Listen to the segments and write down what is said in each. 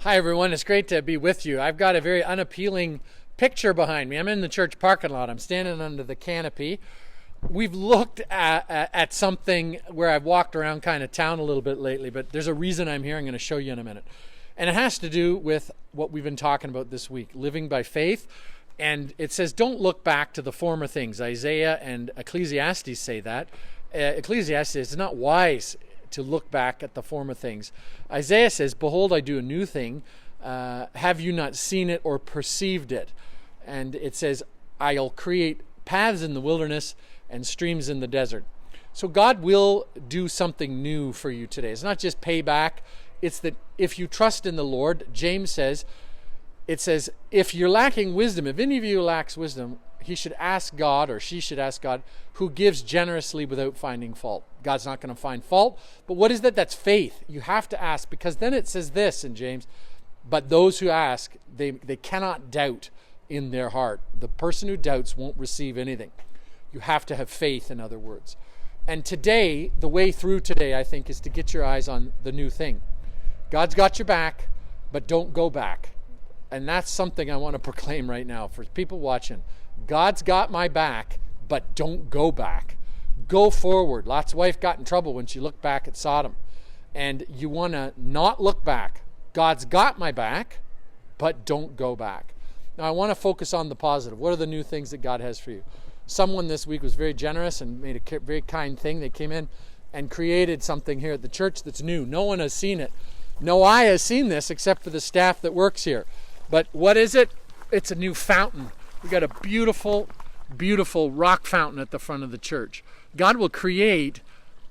Hi, everyone. It's great to be with you. I've got a very unappealing picture behind me. I'm in the church parking lot. I'm standing under the canopy. We've looked at something where I've walked around kind of town a little bit lately, but there's a reason I'm here. I'm going to show you in a minute. And it has to do with what we've been talking about this week, living by faith. And it says, don't look back to the former things. Isaiah and Ecclesiastes say that. Ecclesiastes is not wise to look back at the former things. Isaiah says, behold, I do a new thing. Have you not seen it or perceived it? And it says, I'll create paths in the wilderness and streams in the desert. So God will do something new for you today. It's not just payback. It's that if you trust in the Lord, James says, it says, if you're lacking wisdom, if any of you lacks wisdom, he should ask God, or she should ask God, who gives generously without finding fault. God's not going to find fault. But what is that? That's faith. You have to ask, because then it says this in James, but those who ask, they cannot doubt in their heart. The person who doubts won't receive anything. You have to have faith, in other words. And today, the way through today, I think, is to get your eyes on the new thing. God's got your back, but don't go back. And that's something I want to proclaim right now for people watching. God's got my back, but don't go back. Go forward. Lot's wife got in trouble when she looked back at Sodom. And you want to not look back. God's got my back, but don't go back. Now, I want to focus on the positive. What are the new things that God has for you? Someone this week was very generous and made a very kind thing. They came in and created something here at the church that's new. No one has seen it. No eye has seen this except for the staff that works here. But what is it? It's a new fountain. We got a beautiful, beautiful rock fountain at the front of the church. God will create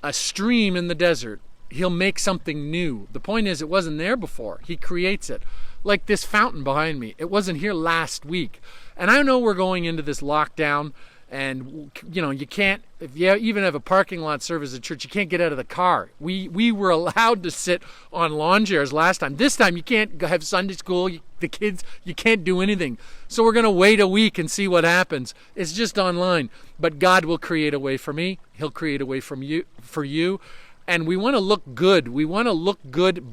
a stream in the desert. He'll make something new. The point is, it wasn't there before. He creates it. Like this fountain behind me. It wasn't here last week. And I know we're going into this lockdown, and you can't, if you even have a parking lot service at church, you can't get out of the car. We were allowed to sit on lawn chairs last time. This time you can't have Sunday school, the kids, you can't do anything. So we're going to wait a week and see what happens. It's just online. But God will create a way for me. He'll create a way for you. And we want to look good. We want to look good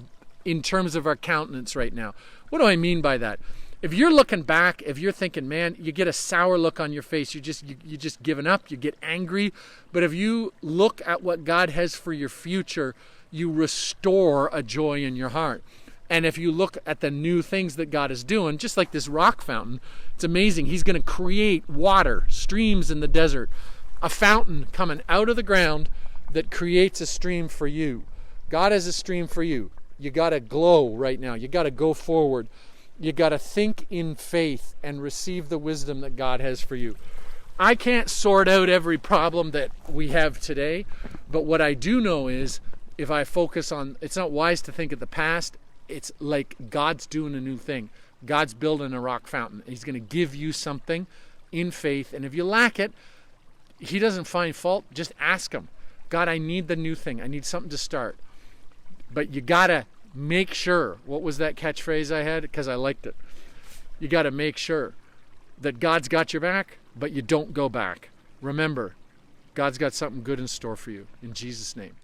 in terms of our countenance right now. What do I mean by that? If you're looking back, if you're thinking, man, you get a sour look on your face, you just giving up, you get angry. But if you look at what God has for your future, you restore a joy in your heart. And if you look at the new things that God is doing, just like this rock fountain, it's amazing. He's going to create water, streams in the desert, a fountain coming out of the ground that creates a stream for you. God has a stream for you. You got to glow right now. You got to go forward. You got to think in faith and receive the wisdom that God has for you. I can't sort out every problem that we have today, but what I do know is if I focus on, it's not wise to think of the past. It's like God's doing a new thing. God's building a rock fountain. He's going to give you something in faith. And if you lack it, he doesn't find fault. Just ask him. God, I need the new thing. I need something to start. But you got to make sure. What was that catchphrase I had? Because I liked it. You got to make sure that God's got your back, but you don't go back. Remember, God's got something good in store for you. In Jesus' name.